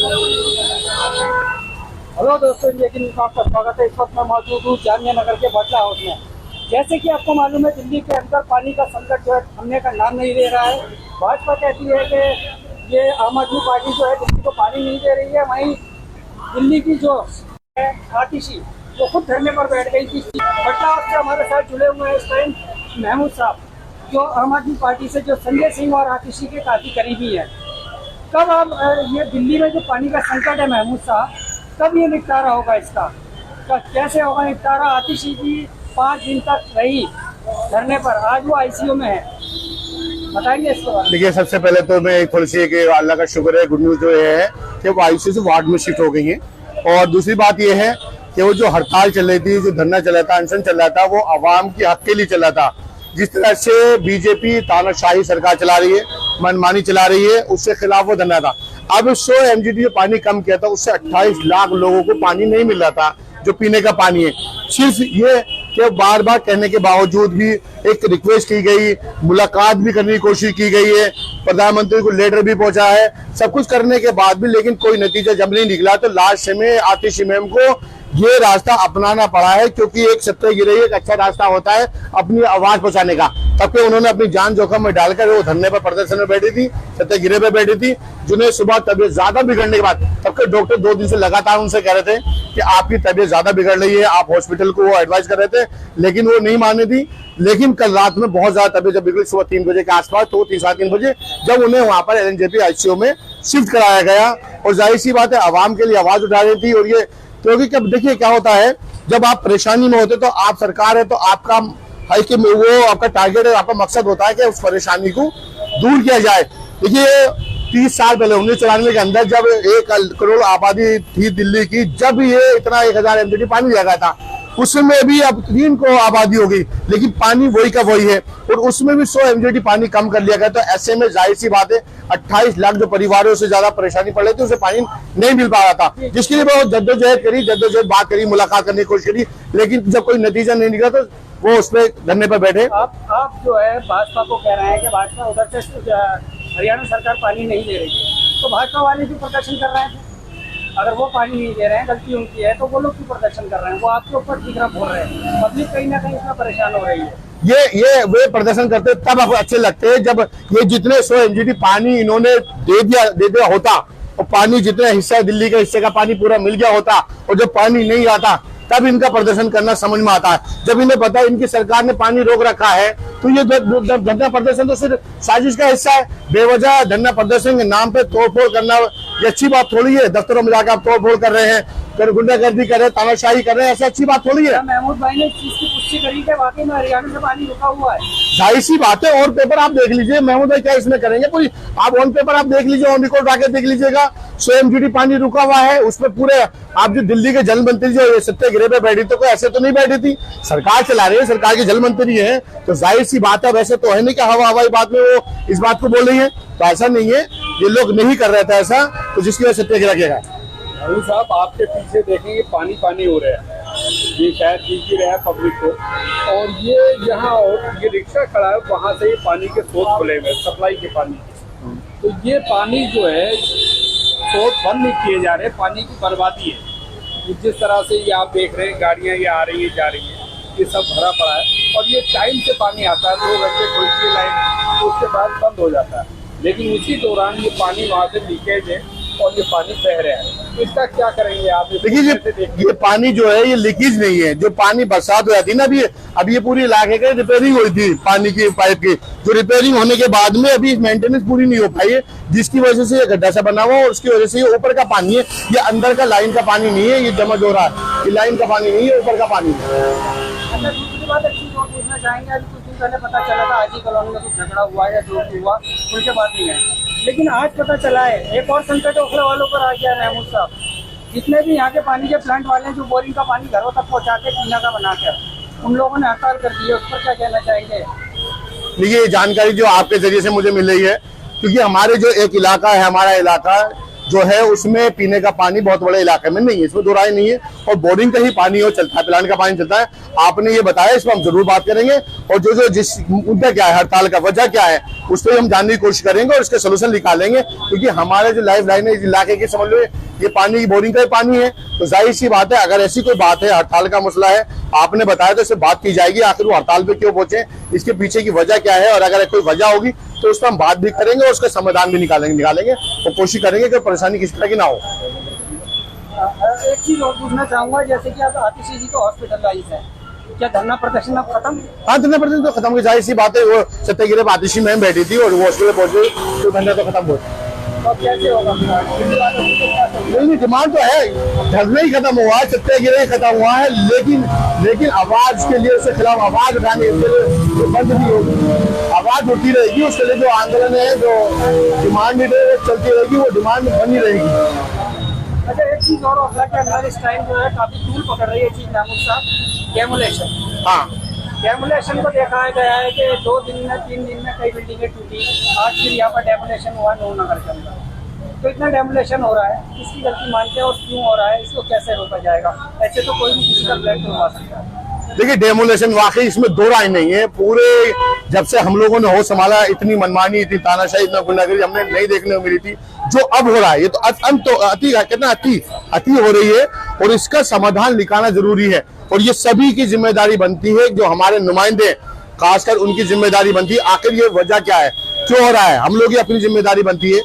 Hello दोस्तों, लेकिन आपका स्वागत है। इस वक्त मैं मौजूद हूँ जामिया नगर के बटला हाउस में। जैसे कि आपको मालूम है, दिल्ली के अंदर पानी का संकट जो है थमने का नाम नहीं ले रहा है। भाजपा कहती है कि ये आम आदमी पार्टी जो है दिल्ली को पानी नहीं दे रही है। वहीं दिल्ली की जो है आतिशी वो खुद धरने पर बैठ गई थी। बटला हाउस से हमारे साथ जुड़े हुए हैं इस टाइम महमूद साहब, जो आम आदमी पार्टी से जो संजय सिंह और आतिशी के काफी करीबी है। कब आप ये दिल्ली में जो पानी का संकट है महमूद साहब, कब ये निपटारा होगा इसका? कैसे होगा निपटारा? आतिशी जी 5 दिन तक रही धरने पर, आज वो आईसीयू में है, बताएंगे इसके बारे में। देखिए, सबसे पहले तो मैं थोड़ी सी कि अल्लाह का शुक्र है, गुड न्यूज जो है कि वो आईसीयू से वार्ड में शिफ्ट हो गई है। और दूसरी बात ये है कि वो जो हड़ताल चल रही थी, जो धरना चल रहा था, अनशन चल रहा था, वो आवाम के हक के लिए चल रहा था। जिस तरह से बीजेपी तानाशाही सरकार चला रही है, मनमानी चला रही है, उसके खिलाफ वो धरना था। अब 100 MGD जो पानी कम किया था, उससे 28 लाख लोगों को पानी नहीं मिल रहा था, जो पीने का पानी है। सिर्फ ये कि बार बार कहने के बावजूद भी एक रिक्वेस्ट की गई, मुलाकात भी करने की कोशिश की गई है, प्रधानमंत्री को लेटर भी पहुंचा है, सब कुछ करने के बाद भी लेकिन कोई नतीजा जब नहीं निकला, तो लास्ट में आतिशी मैम को ये रास्ता अपनाना पड़ा है। क्योंकि एक सत्याग्रह एक अच्छा रास्ता होता है अपनी आवाज पहुंचाने का। तब के उन्होंने अपनी जान जोखिम में डालकर वो धरने पर प्रदर्शन में बैठी थी, सत्याग्रह पे बैठी थी। जिन्हें सुबह तबीयत ज्यादा बिगड़ने के बाद, तब के डॉक्टर 2 दिन से लगातार उनसे कह रहे थे कि आपकी तबीयत ज्यादा बिगड़ रही है, आप हॉस्पिटल को वो एडवाइस कर रहे थे, लेकिन वो नहीं मानी थी। लेकिन कल रात में बहुत ज्यादा तबीयत जब बिगड़ी, सुबह 3 बजे के आसपास, तो 3-3:30 बजे जब उन्हें वहां पर LNJP आईसीयू में शिफ्ट कराया गया। और जाहिर सी बात है, आवाम के लिए आवाज उठा रही थी। और ये क्योंकि कब देखिए क्या होता है, जब आप परेशानी में होते तो आप सरकार है, तो आपका है कि वो आपका टारगेट है, आपका मकसद होता है कि उस परेशानी को दूर किया जाए। देखिए, 30 साल पहले 1994 के अंदर जब 1 करोड़ आबादी थी दिल्ली की, जब ये इतना 1000 MGD पानी दिया गया था, उसमें भी अब 3 करोड़ आबादी हो गई, लेकिन पानी वही का वही है। और उसमें भी 100 MGD पानी कम कर लिया गया। तो ऐसे में जाहिर सी बात है, 28 लाख जो परिवारों से ज्यादा परेशानी पड़ रही थी, उसे पानी नहीं मिल पा रहा था, जिसके लिए बहुत जद्दोजहद बात करी, मुलाकात करने की कोशिश करी, लेकिन जब कोई नतीजा नहीं निकला तो वो उस पर धरने पर बैठे। आप जो है भाजपा को कह रहे हैं कि भाजपा उधर से हरियाणा सरकार पानी नहीं दे रही है, तो भाजपा वाले भी प्रदर्शन कर रहे हैं। अगर वो पानी नहीं दे रहे हैं, गलती उनकी है, तो वो लोग क्यों प्रदर्शन कर रहे हैं? वो आपके ऊपर ठीक बोल रहे हैं। पब्लिक कहीं ना कहीं इसमें परेशान हो रही है। ये वे प्रदर्शन करते तब आपको अच्छे लगते हैं जब ये जितने 100 MGD पानी इन्होंने दे दिया होता, और पानी जितना हिस्सा दिल्ली के हिस्से का पानी पूरा मिल गया होता, और जब पानी नहीं आता तब इनका प्रदर्शन करना समझ में आता है। जब इन्हें पता है इनकी सरकार ने पानी रोक रखा है, तो ये धरना प्रदर्शन तो सिर्फ साजिश का हिस्सा है। बेवजह धरना प्रदर्शन के नाम पे तोड़फोड़ करना ये अच्छी बात थोड़ी है। दफ्तरों में जाकर आप तोड़फोड़ कर रहे हैं, गुंडागर्दी कर रहे हैं, तानाशाही कर रहे हैं, ऐसी अच्छी बात थोड़ी है। महमूद भाई ने इस चीज की पुष्टि करी कि वाकई में हरियाणा से पानी रुका हुआ है। जाहिर सी बात है, ऑन पेपर आप देख लीजिए, महमूद भाई क्या इसमें करेंगे पूरी, आप ऑन पेपर आप देख लीजिए, ऑन रिकॉर्ड आके देख लीजिएगा, 100 MGD पानी रुका हुआ है। उसमें पूरे आप जो दिल्ली के जल मंत्री जो सत्याग्रह पे बैठी, तो कोई ऐसे तो नहीं बैठी थी, सरकार चला रही है, सरकार के जल मंत्री है, तो जाहिर सी बात है। वैसे तो है नहीं कि हवाई बात में वो इस बात को बोल रही है, तो ऐसा नहीं है, ये लोग नहीं कर रहे थे ऐसा, तो जिसकी वजह सत्याग्रह किया गया। अभी साहब, आपके पीछे देखेंगे पानी पानी हो रहा है, ये शायद दिख ही रहा है पब्लिक को। और ये यहाँ और ये रिक्शा खड़ा है, वहाँ से ये पानी के स्रोत खुले हुए, सप्लाई के पानी के। तो ये पानी जो है स्रोत बंद नहीं किए जा रहे, पानी की बर्बादी है। जिस तरह से ये आप देख रहे हैं, गाड़ियाँ ये आ रही है जा रही है, ये सब भरा पड़ा है। और ये टाइम से पानी आता है, 2 घंटे खुलती है लाइन, तो उसके बाद बंद हो जाता है। लेकिन उसी दौरान ये पानी वहाँ से लीकेज है और ये पानी बह रहा है। इसका क्या करेंगे आप? देखिए, ये पानी जो है ये लीकेज नहीं है। जो पानी बरसात हो जाती है ना, अभी ये पूरी इलाके की रिपेयरिंग हुई थी पानी की पाइप की, जो रिपेयरिंग होने के बाद में अभी मेंटेनेंस पूरी नहीं हो पाई है, जिसकी वजह से ये गड्ढा सा बना हुआ है। और उसकी वजह से ये ऊपर का पानी है, ये अंदर का लाइन का पानी नहीं है, ये जमा हो रहा है, ये लाइन का पानी नहीं है, ऊपर का पानी है। अच्छा, दूसरी बात अच्छी जो पूछना चाहेंगे, अभी कुछ दिन पहले पता चला था आजी कॉलोनी में कुछ झगड़ा हुआ है या जो भी हुआ, उनके बात नहीं है, लेकिन आज पता चला है एक और संकट ओखला वालों पर आ गया है। महमूद साहब, जितने भी यहाँ के पानी के प्लांट वाले हैं, जो बोरिंग का पानी घरों तक पहुँचाते पीना का बनाकर, उन लोगों ने हड़ताल कर दी है, उस पर क्या कहना चाहेंगे? देखिए, जानकारी जो आपके जरिए से मुझे मिल रही है, क्योंकि हमारे जो एक इलाका है, हमारा इलाका जो है उसमें पीने का पानी बहुत बड़े इलाके में नहीं है, इसमें दो राय नहीं है। और बोर्डिंग का ही पानी हो चलता है, पिलाने का पानी चलता है। आपने ये बताया, इस पर हम जरूर बात करेंगे। और जो जिस मुद्दा क्या है, हड़ताल का वजह क्या है, उस पर हम जानने की कोशिश करेंगे और इसके सोल्यूशन निकालेंगे। क्योंकि हमारे जो लाइफ लाइन है इस इलाके की, समझ लो ये पानी बोरिंग का ही पानी है। तो जाहिर सी बात है, अगर ऐसी कोई बात है, हड़ताल का मसला है, आपने बताया तो इससे बात की जाएगी। आखिर वो हड़ताल पे क्यों पहुंचे, इसके पीछे की वजह क्या है, और अगर कोई वजह होगी तो उस पर हम बात भी करेंगे और उसका समाधान भी निकालेंगे और कोशिश करेंगे कि परेशानी किस तरह की ना हो। एक चीज और पूछना चाहूंगा, जैसे कि आप आतिशी जी को हॉस्पिटलाइज है, क्या धरना प्रदर्शन अब खत्म? हाँ, धरना प्रदर्शन तो खत्म हो, जाहिर सी बात है। वो सत्याग्रह पे आतिशी मैम बैठी थी और वो हॉस्पिटल पहुंची तो धरना तो खत्म हो। और कैसे होगा? नहीं, डिमांड तो है, धरना ही खत्म हुआ है, सत्याग्रह ही खत्म हुआ है, लेकिन आवाज के लिए, उसके खिलाफ आवाज उठाने के लिए बंद नहीं होगी, आवाज उठती रहेगी। उसके लिए जो आंदोलन है, जो डिमांड है, वो चलती रहेगी, वो डिमांड बनी रहेगी। अच्छा, एक चीज और होगा कि हमारे इस टाइम जो है काफी टूल पकड़ रही है चीज, महमूद साहब, डेमोलेशन। हाँ, डेमोलेशन को देखा गया है कि 2 दिन में 3 दिन में कई बिल्डिंगें टूटी। आज फिर यहाँ पर डेमोलेशन हुआ नौ नगर के अंदर। तो इतना डेमोलेशन हो रहा है, किसकी गलती मानते हैं और क्यों हो रहा है, इसको कैसे रोका जाएगा? ऐसे तो कोई भी किसी का फ्लैट करवा सकता है। देखिए, डेमोलेशन वाकई इसमें दो राय नहीं है। पूरे जब से हम लोगों ने होश संभाला, इतनी मनमानी, इतनी तानाशाही, इतना गुंडागर्दी हमने नहीं देखने को मिली थी। जो अब हो रहा है, ये तो अति हो रही है और इसका समाधान निकालना जरूरी है। और ये सभी की जिम्मेदारी बनती है, जो हमारे नुमाइंदे खासकर उनकी जिम्मेदारी बनती है। आखिर ये वजह क्या है, क्यों हो रहा है, हम लोग की अपनी जिम्मेदारी बनती है,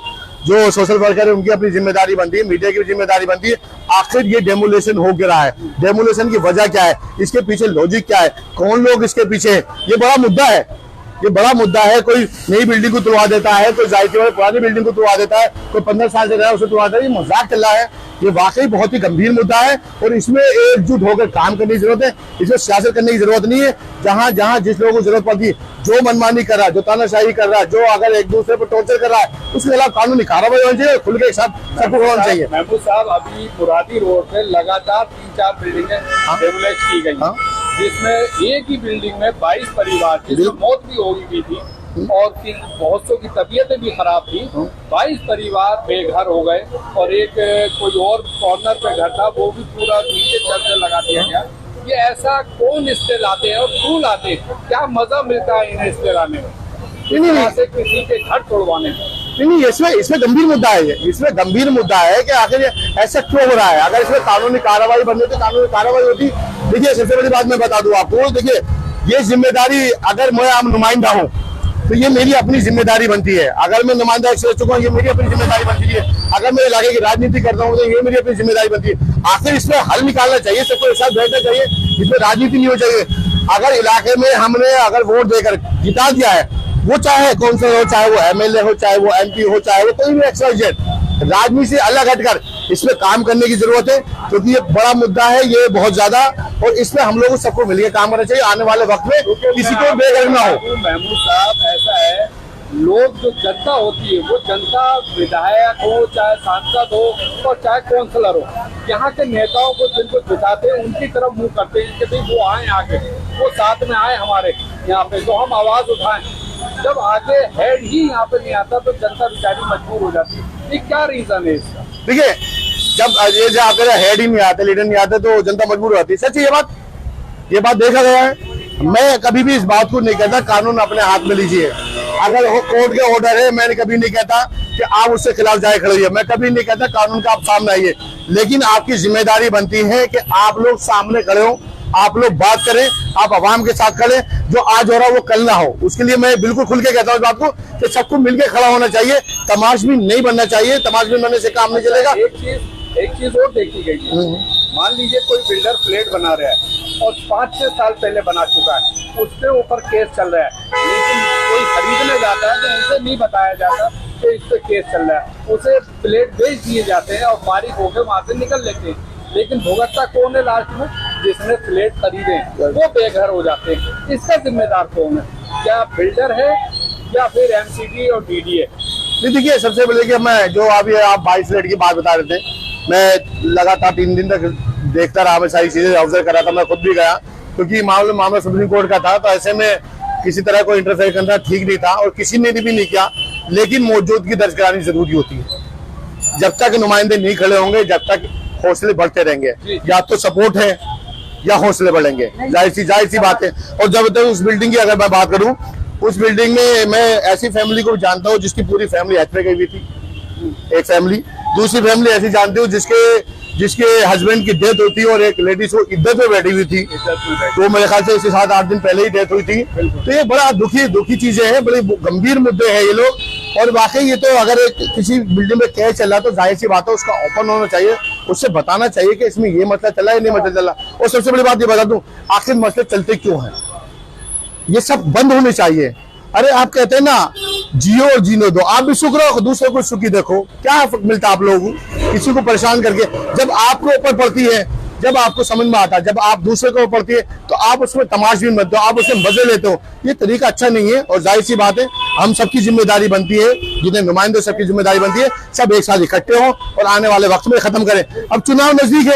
जो सोशल वर्कर है उनकी अपनी जिम्मेदारी बनती है, मीडिया की जिम्मेदारी बनती है। आखिर ये डेमोलेशन हो गिरा है, डेमोलेशन की वजह क्या है, इसके पीछे लॉजिक क्या है, कौन लोग इसके पीछे है, ये बड़ा मुद्दा है। ये बड़ा मुद्दा है। कोई नई बिल्डिंग को तुड़वा देता है, तो जाहिर सी बात है पुरानी बिल्डिंग को तुड़वा देता है, कोई 15 साल से रहा है उसे तुड़वा देता है। ये मजाक चल रहा है, ये वाकई बहुत ही गंभीर मुद्दा है और इसमें एकजुट होकर काम करने की जरूरत है। इसमें सियासत करने की जरूरत नहीं है। जहां जहां जिस लोगों को जरूरत पड़ती है, जो मनमानी कर रहा है, जो तानाशाही कर रहा है, जो अगर एक दूसरे पर टॉर्चर कर रहा है, उसके खिलाफ कानूनी कार्रवाई होनी चाहिए, खुल के एक साथ सबको होना चाहिए। महमूद साहब, अभी मुरादी रोड पे लगातार 3-4 बिल्डिंगें डेमोलिश की गई, जिसमें एक ही बिल्डिंग में 22 परिवार की मौत भी हो गई थी और बहुत सौ की तबीयतें भी खराब थी। 22 परिवार बेघर हो गए और एक कोई और कॉर्नर पे घर था, वो भी पूरा नीचे चलने लगा दिया गया। ये ऐसा कौन स्टे लाते हैं और क्यों लाते हैं? क्या मजा मिलता है इन्हें स्टे लाने में, से किसी के घर तोड़वाने में? नहीं, इसमें गंभीर मुद्दा है। इसमें गंभीर मुद्दा है कि आखिर ऐसा क्यों हो रहा है। अगर इसमें कानूनी कार्रवाई बनती तो कानूनी कार्रवाई होती। देखिए, सबसे बड़ी बात मैं बता दूं आपको, देखिए ये जिम्मेदारी, अगर मैं आम नुमाइंदा हूँ तो ये मेरी अपनी जिम्मेदारी बनती है। अगर मैं नुमाइंदा चल चुका हूँ, ये मेरी अपनी जिम्मेदारी बनती है। अगर मैं इलाके की राजनीति करता हूँ तो ये मेरी अपनी जिम्मेदारी बनती है। आखिर इसमें हल निकालना चाहिए, सबको एक साथ बैठना चाहिए, इसमें राजनीति नहीं हो चाहिए। अगर इलाके में हमने अगर वोट देकर जिता दिया है, वो चाहे काउंसिलर हो, चाहे वो एमएलए हो, चाहे वो एमपी हो, चाहे वो कोई भी एक्सवाइजेड, राजनीति से अलग हटकर इसमें काम करने की जरूरत है। क्योंकि ये बड़ा मुद्दा है, ये बहुत ज्यादा, और इसमें हम लोगों सबको मिलकर काम करना चाहिए। आने वाले वक्त में किसी को बेघर ना हो। महमूद साहब, ऐसा है, लोग जो जनता होती है, वो जनता विधायक हो, चाहे सांसद हो और चाहे काउंसलर हो, यहाँ के नेताओं को जिनको जिताते हैं उनकी तरफ मुंह करते हैं कि भाई वो आए आगे, वो साथ में आए हमारे यहाँ पे, तो हम आवाज उठाएं। जब आगे हेड ही यहाँ पे नहीं आता तो जनता बेचारी मजबूर हो जाती है। ये क्या रीजन है इसका? देखिए, जब ये आपके हेड ही नहीं आते, लीडर नहीं आते, तो जनता मजबूर हो जाती है। सच ये बात देखा गया है। मैं कभी भी इस बात को नहीं कहता कानून अपने हाथ में लीजिए। अगर वो कोर्ट के ऑर्डर है, मैंने कभी नहीं कहता कि आप उसके खिलाफ जाए खड़े होइए। मैं कभी नहीं कहता कानून का आप सामने आइए, लेकिन आपकी जिम्मेदारी बनती है कि आप लोग सामने खड़े हो, आप लोग बात करें, आप आवाम के साथ खड़े। जो आज हो रहा है वो कल ना हो, उसके लिए मैं बिल्कुल खुल के कहता हूँ इस बात को कि सबको मिलकर खड़ा होना चाहिए। तमाशबीन नहीं बनना चाहिए, तमाशबीन बनने से काम नहीं चलेगा। एक चीज और देखी गई है, मान लीजिए कोई बिल्डर फ्लैट बना रहा है और 5-6 साल पहले बना चुका है, उसके ऊपर केस चल रहा है, लेकिन कोई खरीदने जाता है तो उसे नहीं बताया जाता कि इस पे केस चल रहा है, उसे फ्लैट बेच दिए जाते हैं और फारिग होकर वहां से निकल लेते हैं। लेकिन भुगतता कौन है लास्ट में? जिसने फ्लैट खरीदे वो बेघर हो जाते हैं। इसका जिम्मेदार कौन है? क्या बिल्डर है या फिर एमसीडी और डीडीए? देखिए, सबसे पहले कि मैं जो अभी आप 22 फ्लैट की बात बता रहे थे, मैं लगातार 3 दिन तक देखता रहा, मैं सारी चीजें ऑब्जर्व कर रहा था। मैं खुद भी गया क्योंकि मामला सुप्रीम कोर्ट का था, तो ऐसे में किसी तरह को इंटरफेयर करना ठीक नहीं था और किसी ने भी नहीं किया। लेकिन मौजूदगी दर्ज करानी जरूरी होती है। जब तक नुमाइंदे नहीं खड़े होंगे, जब तक हौसले बढ़ते रहेंगे। या तो सपोर्ट है या हौसले बढ़ेंगे, जाहिर सी बात है। और जब तक उस बिल्डिंग की अगर मैं बात करूं, उस बिल्डिंग में मैं ऐसी फैमिली को जानता हूं जिसकी पूरी फैमिली हज पे गई हुई थी, एक फैमिली। दूसरी फैमिली ऐसी जानती हूँ जिसके हस्बैंड की डेथ होती है और एक लेडीज को इद्दत में बैठी हुई थी, तो मेरे ख्याल से इससे 7-8 दिन पहले ही डेथ हुई थी। तो ये बड़ा दुखी चीजें हैं, बड़े गंभीर मुद्दे हैं ये लोग। और वाकई ये तो अगर किसी बिल्डिंग में केस चल रहा तो जाहिर सी बात है उसका ओपन होना चाहिए, उससे बताना चाहिए कि इसमें ये मसला चला है, नहीं मसला चला। और सबसे बड़ी बात ये बता दूं, आखिर मसले चलते क्यों हैं, ये सब बंद होने चाहिए। अरे आप कहते हैं ना जियो और जीने दो, आप भी सुख रहो, दूसरे को सुखी देखो, क्या मिलता है आप लोगों को किसी को परेशान करके। जब आपको ऊपर पड़ती है, जब आपको समझ में आता है, जब आप दूसरे को ऊपर पड़ती है तो आप उसमें तमाशबीन बनते हो, आप उसमें मजे लेते हो। ये तरीका अच्छा नहीं है। और जाहिर सी बात है हम सबकी जिम्मेदारी बनती है, जितने नुमाइंदे सबकी जिम्मेदारी बनती है, सब एक साथ इकट्ठे हों और आने वाले वक्त में खत्म करें। अब चुनाव नजदीक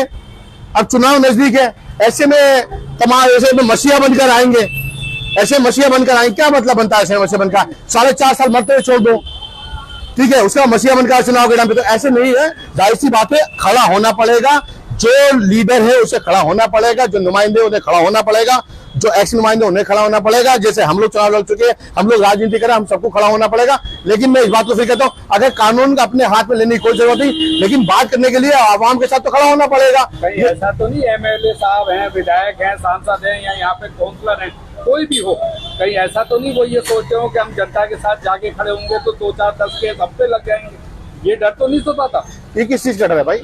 है, ऐसे में मसीहा बनकर आएंगे, ऐसे मसीहा बनकर आएंगे, क्या मतलब बनता है ऐसे मसीहा बनकर? 4.5 साल मरते हुए छोड़ दो, ठीक है, उसका मसीहा बनकर चुनाव के टाइम पे, तो ऐसे नहीं है। जाहिर सी बात है खड़ा होना पड़ेगा, जो लीडर है उसे खड़ा होना पड़ेगा, जो नुमाइंदे उन्हें खड़ा होना पड़ेगा, जो एक्स नुमाइंदे उन्हें खड़ा होना पड़ेगा। जैसे हम लोग चुनाव लड़ चुके हैं, हम लोग राजनीति करें, हम सबको खड़ा होना पड़ेगा। लेकिन मैं इस बात को फिर कहता हूँ, अगर कानून का अपने हाथ में लेने की कोई जरूरत नहीं, लेकिन बात करने के लिए आवाम के साथ तो खड़ा होना पड़ेगा। कहीं ऐसा तो नहीं MLA साहब हैं, विधायक हैं, सांसद हैं या यहाँ पे काउंसलर हैं, कोई भी हो, कहीं ऐसा तो नहीं वो ये सोचते हो कि हम जनता के साथ जाके खड़े होंगे तो 2-4-10 केस हफ्ते लग जाएंगे, ये डर तो नहीं सताता? ये किस चीज का डर है भाई?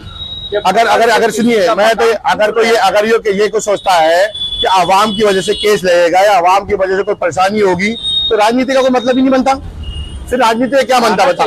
अगर सुनिए, मैं तो अगर ये कोई सोचता है कि आवाम की वजह से केस लगेगा या आवाम की वजह से कोई परेशानी होगी तो राजनीति का कोई मतलब ही नहीं बनता। फिर राजनीति का क्या बनता बता?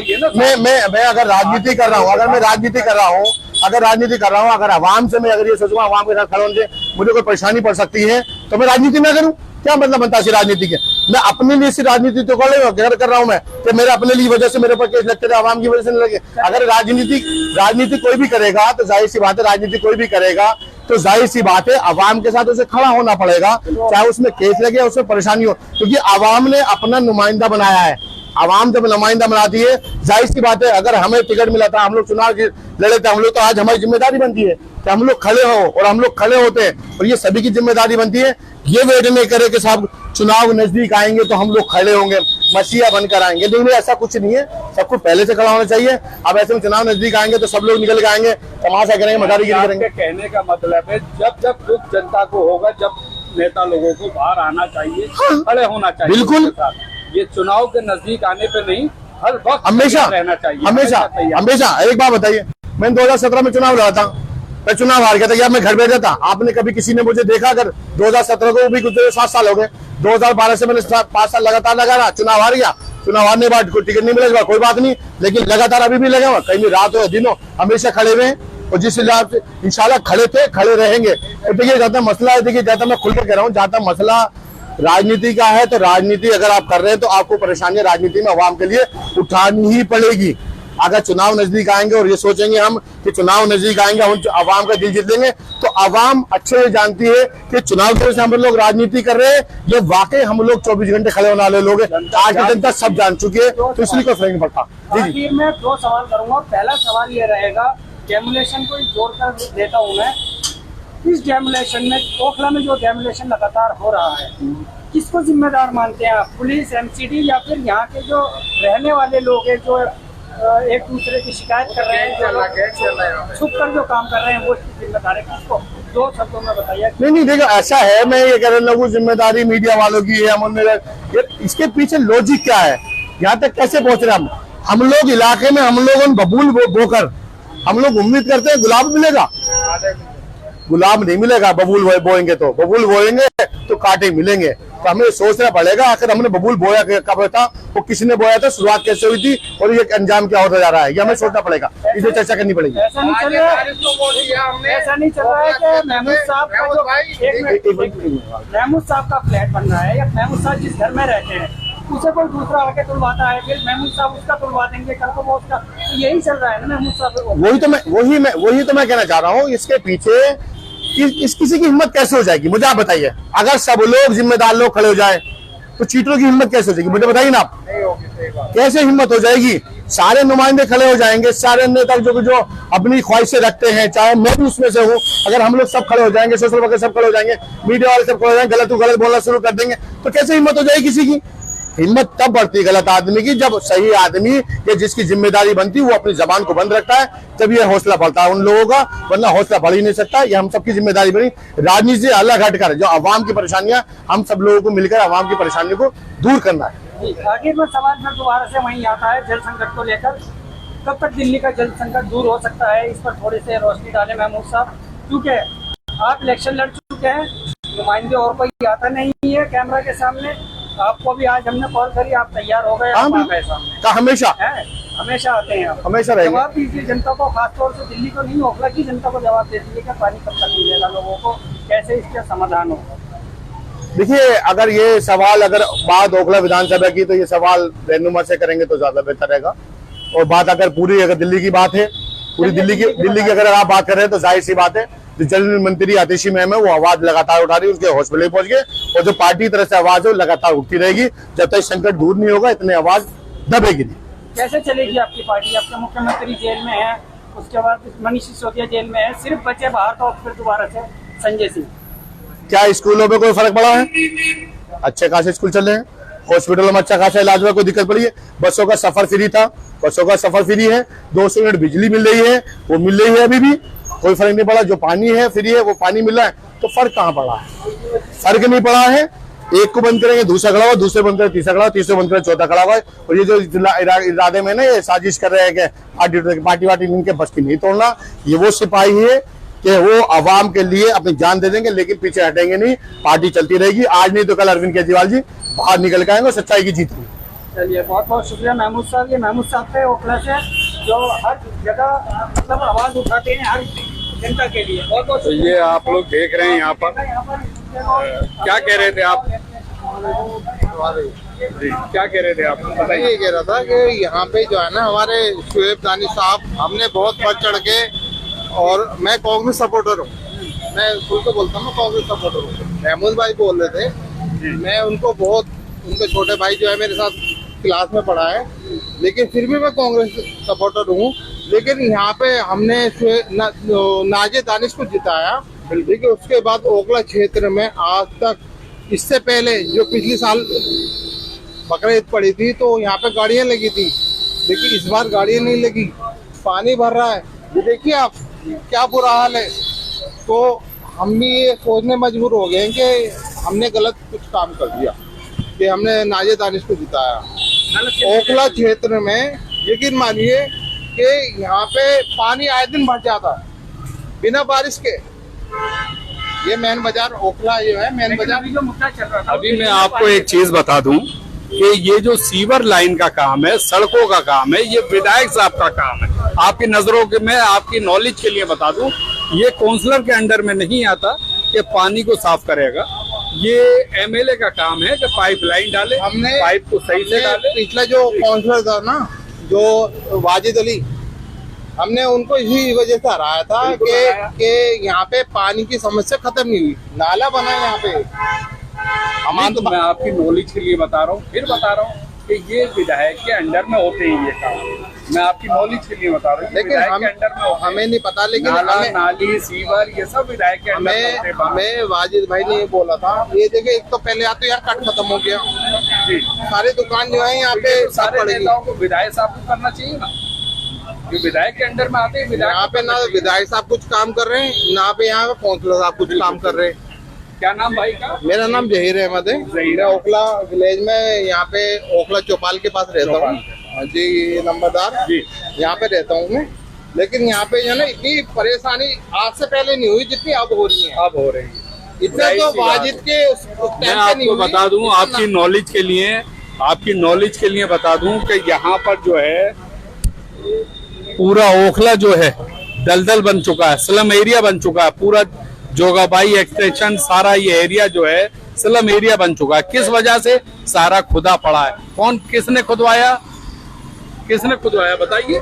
मैं अगर राजनीति कर रहा हूँ, अगर राजनीति कर रहा हूँ, अगर आवाम से मैं अगर ये सोचूंगा आवाम के साथ खड़े होने से मुझे कोई परेशानी पड़ सकती है तो मैं राजनीति ना करूँ, क्या मतलब बनता है राजनीति के? मैं अपने लिए से राजनीति तो कर रहा हूँ मैं, कि मेरे अपने लिए वजह से मेरे ऊपर केस लगते रहे, आवाम की वजह से नहीं लगे। अगर राजनीति कोई भी करेगा तो जाहिर सी बात है, राजनीति कोई भी करेगा तो जाहिर सी बात है आवाम के साथ उसे खड़ा होना पड़ेगा, चाहे उसमें केस लगे, उसमें परेशानी हो, क्योंकि आवाम ने अपना नुमाइंदा बनाया है। आवाम जब नुमाइंदा बनाती है, जाहिर सी बात है अगर हमें टिकट मिला था, हम लोग चुनाव लड़े थे, हम लोग तो आज हमारी जिम्मेदारी बनती है कि हम लोग खड़े हो, और हम लोग खड़े होते हैं, और ये सभी की जिम्मेदारी बनती है। ये वेट नहीं करे कि साहब चुनाव नजदीक आएंगे तो हम लोग खड़े होंगे, मसीहा बनकर आएंगे, नहीं, ऐसा कुछ नहीं है। सबको पहले से खड़ा होना चाहिए। अब ऐसे में चुनाव नजदीक आएंगे तो सब लोग निकल के आएंगे, तमाशा करेंगे, मजारीगिरी करेंगे। कहने का मतलब है जब दुख जनता को होगा, जब नेता लोगों को बाहर आना चाहिए, खड़े होना चाहिए। बिल्कुल, ये चुनाव के नजदीक आने पे नहीं, हर वक्त हमेशा रहना चाहिए, हमेशा। एक बात बताइए, मैंने 2017 में चुनाव लड़ा था, मैं चुनाव हार गया था, या मैं घर बैठा था? आपने कभी किसी ने मुझे देखा? अगर 2017 को भी कुछ 7 साल हो गए, 2012 से मैंने 5 साल लगातार लगा रहा, चुनाव हार गया, चुनाव हारने के बाद कोई टिकट नहीं मिलेगा, कोई बात नहीं, लेकिन लगातार अभी भी लगा हुआ, कहीं भी रात हो दिन हो, हमेशा खड़े हुए, और जिस हिसाब से इंशाल्लाह खड़े थे, खड़े रहेंगे। तो देखिए ज्यादा मसला है, देखिए ज्यादा मैं खुल के कह रहा हूँ, ज्यादा मसला राजनीति का है तो राजनीति अगर आप कर रहे हैं तो आपको परेशानी राजनीति में आवाम के लिए उठानी ही पड़ेगी। अगर चुनाव नजदीक आएंगे और ये सोचेंगे हम कि चुनाव नजदीक आएंगे हम आवाम का दिल जीत लेंगे, तो आवाम अच्छे से जानती है कि चुनाव की वजह से हम लोग राजनीति कर रहे हैं, ये वाकई हम लोग 24 घंटे खड़े होने वाले लोग हैं। आज की जनता सब जान चुकी है, तो इसलिए कोई फर्क नहीं पड़ता। जी, मैं 2 सवाल करूंगा। पहला सवाल ये रहेगा, डेमोलेशन को जोड़कर देता हूँ मैं, इस डेमोलेशन में, ओखला में जो डेमोलेशन लगातार हो रहा है, किसको जिम्मेदार मानते हैं आप? पुलिस, MCD, या फिर यहाँ के जो रहने वाले लोग हैं जो एक दूसरे की शिकायत कर रहे हैं, जो छुप कर जो काम कर रहे हैं, वो जिम्मेदार है? किसको? 2 शब्दों में बताइए। नहीं देखो, ऐसा है, मैं ये कह रहा हूँ जिम्मेदारी मीडिया वालों की है। इसके पीछे लॉजिक क्या है, यहाँ तक कैसे पहुंच रहे हम लोग इलाके में, हम लोगों ने बबूल बोकर हम लोग उम्मीद करते हैं गुलाब मिलेगा, गुलाब नहीं मिलेगा। बबूल बोएंगे तो कांटे मिलेंगे, तो हमें सोचना पड़ेगा आखिर हमने बबूल बोया कब था, वो किसने बोया था, शुरुआत कैसे हुई थी, और ये अंजाम क्या होता जा रहा है, ये हमें सोचना पड़ेगा, इसे चर्चा करनी पड़ेगी। ऐसा नहीं चल रहा है कि महमूद साहब का महमूद साहब का फ्लैट बन रहा है, या महमूद साहब जिस घर में रहते हैं उसे कोई दूसरा आके तुलवाता है, फिर महमूद साहब उसका तुलवा देंगे, कल को वो उसका, तो यही चल रहा है ना महमूद साहब। वही तो मैं कहना चाह रहा हूँ। इसके पीछे किसी की हिम्मत कैसे हो जाएगी, मुझे आप बताइए। अगर सब लोग जिम्मेदार लोग खड़े हो जाए तो चीटरों की हिम्मत कैसे हो जाएगी, मुझे बताइए ना आप, कैसे हिम्मत हो जाएगी? सारे नुमाइंदे खड़े हो जाएंगे, सारे नेता जो अपनी ख्वाहिशें रखते हैं, चाहे मैं भी उसमें से हूँ, अगर हम लोग सब खड़े हो जाएंगे, सोशल वर्कर सब खड़े हो जाएंगे, मीडिया वाले सब खड़े हो जाएंगे, गलत बोलना शुरू कर देंगे, तो कैसे हिम्मत हो जाएगी किसी की? हिम्मत तब बढ़ती है गलत आदमी की जब सही आदमी या जिसकी जिम्मेदारी बनती है वो अपनी जबान को बंद रखता है, तब ये हौसला बढ़ता है उन लोगों का, वरना हौसला बढ़ ही नहीं सकता। ये हम सबकी जिम्मेदारी बनी, राजनीति से अलग हटकर जो अवाम की परेशानियां, हम सब लोगों को मिलकर अवाम की परेशानियों को दूर करना है। आखिर में सवाल फिर दोबारा से वहीं आता है, जल संकट को लेकर कब तक दिल्ली का जल संकट दूर हो सकता है? इस पर थोड़ी से रोशनी डालें महमूद साहब, क्योंकि आप इलेक्शन लड़ चुके हैं, नुमाइंदे और कोई आता नहीं है कैमरा के सामने, आपको भी आज हमने कॉल करी, आप तैयार हो गए, आप आ गए सामने, हमेशा आते हैं आप, हमेशा रहेंगे। जवाब दीजिए जनता को, खासतौर से दिल्ली को नहीं, ओखला की जनता को जवाब दे दीजिए कि पानी कब तक मिलेगा लोगों को, कैसे इसका समाधान होगा? देखिए, अगर ये सवाल अगर बात ओखला विधानसभा की, तो ये सवाल रहनुमा से करेंगे तो ज्यादा बेहतर रहेगा। और बात अगर पूरी अगर दिल्ली की बात है, पूरी दिल्ली की अगर आप बात कर रहे हैं, तो जाहिर सी बात है जो जल मंत्री आतिशी मैम है वो आवाज लगातार उठा रही है, उसके हौसले पहुंच गए, और जो पार्टी की तरफ से आवाज है वो लगातार उठती रहेगी जब तक संकट दूर नहीं होगा, इतने आवाज दबेगी नहीं। कैसे चलेगी आपकी पार्टी? आपके मुख्यमंत्री जेल में है, उसके बाद मनीष सिसोदिया जेल में है, सिर्फ बचे बाहर तो फिर दोबारा से संजय सिंह। क्या स्कूलों में कोई फर्क पड़ा है? अच्छे खासे स्कूल चल रहे हैं, हॉस्पिटलों में अच्छा खासा इलाज में कोई दिक्कत पड़ी है, बसों का सफर फ्री था, बसों का सफर फ्री है, 200 यूनिट बिजली मिल रही है, वो मिल रही है, अभी भी कोई फर्क नहीं पड़ा। जो पानी है फ्री है, वो पानी मिल रहा है, तो फर्क कहाँ पड़ा है? फर्क नहीं पड़ा है। एक को बंद करेंगे दूसरा खड़ा हुआ, दूसरे बंद करेंगे तीसरा खड़ा हुआ, तीसरे बंद करेंगे चौथा खड़ा हुआ है। और ये जो इरादे में ना ये साजिश कर रहे हैं कि पार्टी वार्टी इनके बस की नहीं तोड़ना, ये वो सिपाही है कि वो आवाम के लिए अपनी जान दे देंगे, लेकिन पीछे हटेंगे नहीं, पार्टी चलती रहेगी। आज नहीं तो कल अरविंद केजरीवाल जी बाहर निकल के आएंगे, सच्चाई की जीत होगी। चलिए, बहुत बहुत शुक्रिया महमूद साहब। ये महमूद साहब थे ओखला से, जो हर जगह मतलब आवाज उठाते हैं हर जनता के लिए। बहुत बहुत तो ये आप लोग देख रहे हैं यहाँ पर, क्या कह रहे थे आप? जी, क्या कह रहे थे आप? ये कह रहा था कि यहाँ पे जो है ना हमारे शुएब दानिश साहब, हमने बहुत बढ़ चढ़ के, और मैं कांग्रेस सपोर्टर हूँ, मैं खुद को बोलता हूँ कांग्रेस सपोर्टर हूँ। महमूद भाई बोल रहे थे, मैं उनको बहुत, उनके छोटे भाई जो है मेरे साथ क्लास में पढ़ा है, लेकिन फिर भी मैं कांग्रेस सपोर्टर हूँ। लेकिन यहाँ पे हमने नाजे दानिश को जिताया, लेकिन उसके बाद ओखला क्षेत्र में आज तक, इससे पहले जो पिछले साल बकरीद पड़ी थी तो यहाँ पे गाड़ियाँ लगी थी, लेकिन इस बार गाड़ियाँ नहीं लगी, पानी भर रहा है। ये देखिए आप क्या बुरा हाल है। तो हम भी ये सोचने मजबूर हो गए हैं कि हमने गलत कुछ काम कर दिया कि हमने नाजे दानिश को जिताया। ओखला क्षेत्र में यकीन मानिए कि यहाँ पे पानी आए दिन भर जाता है बिना बारिश के। ये मेन बाजार ओखला जो है, मेन बाजार जो मुद्दा चल रहा था, अभी मैं आपको एक चीज बता दूं कि ये जो सीवर लाइन का काम है, सड़कों का काम है, ये विधायक साहब का काम है। आपकी नजरों के में, आपकी नॉलेज के लिए बता दूं, ये काउंसलर के अंडर में नहीं आता कि पानी को साफ करेगा। ये एमएलए का काम है कि पाइप लाइन डाले, हमने पाइप को सही से डाले। पिछला जो काउंसलर था ना, जो वाजिद अली, हमने उनको इसी वजह से हराया था कि यहाँ पे पानी की समस्या खत्म नहीं हुई, नाला बना है यहाँ पे। तो मैं आपकी नॉलेज के लिए बता रहा हूँ, फिर बता रहा हूँ कि ये विधायक के अंडर में होते हैं ये काम। मैं आपकी नॉलेज के लिए बता रहा हूँ, लेकिन हमें नहीं पता, लेकिन नाली सीवर ये सब विधायक के अंडर में होते हैं। हमें वाजिद भाई ने बोला था, ये देखिए एक तो पहले आते यार कट खत्म हो गया, सारी दुकान जो है यहाँ पे सारे नेताओं को विधायक साहब को करना चाहिए ना, जो विधायक के अंडर में आते हैं। यहाँ पे ना विधायक साहब कुछ काम कर रहे हैं, ना पे यहाँ पे काउंसलर साहब कुछ काम कर रहे हैं। क्या नाम भाई का? मेरा नाम जहीर अहमद है, मैं ओखला विलेज में, यहाँ पे ओखला चौपाल के पास रहता हूँ जी, नंबरदार जी, यहाँ पे रहता हूँ मैं। लेकिन यहाँ पे जो है ना इतनी परेशानी आज से पहले नहीं हुई जितनी अब हो रही है। अब हो रही है इतना तो वाजिद के मैं आपको बता दूं, आपकी नॉलेज के लिए बता दूं कि यहाँ पर जो है पूरा ओखला जो है दलदल बन चुका है, स्लम एरिया बन चुका है। पूरा जोगाबाई एक्सटेंशन, सारा ये एरिया जो है स्लम एरिया बन चुका है। किस वजह से? सारा खुदा पड़ा है। कौन, किसने खुदवाया बताइए।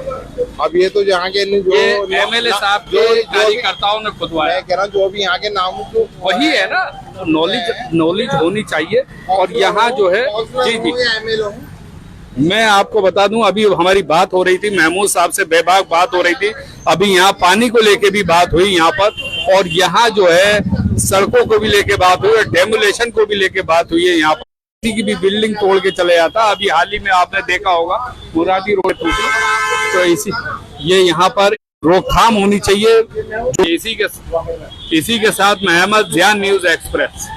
अब ये तो यहाँ के जो एमएलए साहब के कार्यकर्ताओं ने खुदवाया। मैं कह रहा हूँ जो भी यहाँ के नाम वही है ना, नॉलेज होनी चाहिए। और यहाँ जो है जी जी मैं आपको बता दूं, अभी हमारी बात हो रही थी, महमूद साहब से बेबाक बात हो रही थी। अभी यहाँ पानी को लेके भी बात हुई यहाँ पर, और यहाँ जो है सड़कों को भी लेके बात हुई, और डेमोलेशन को भी लेके बात हुई है। यहाँ पर किसी की भी बिल्डिंग तोड़ के चले जाता। अभी हाल ही में आपने देखा होगा मुरादी रोड टूटी, तो ये यहाँ पर रोकथाम होनी चाहिए। इसी के साथ मैं अहमद, ज़ियान न्यूज़ एक्सप्रेस।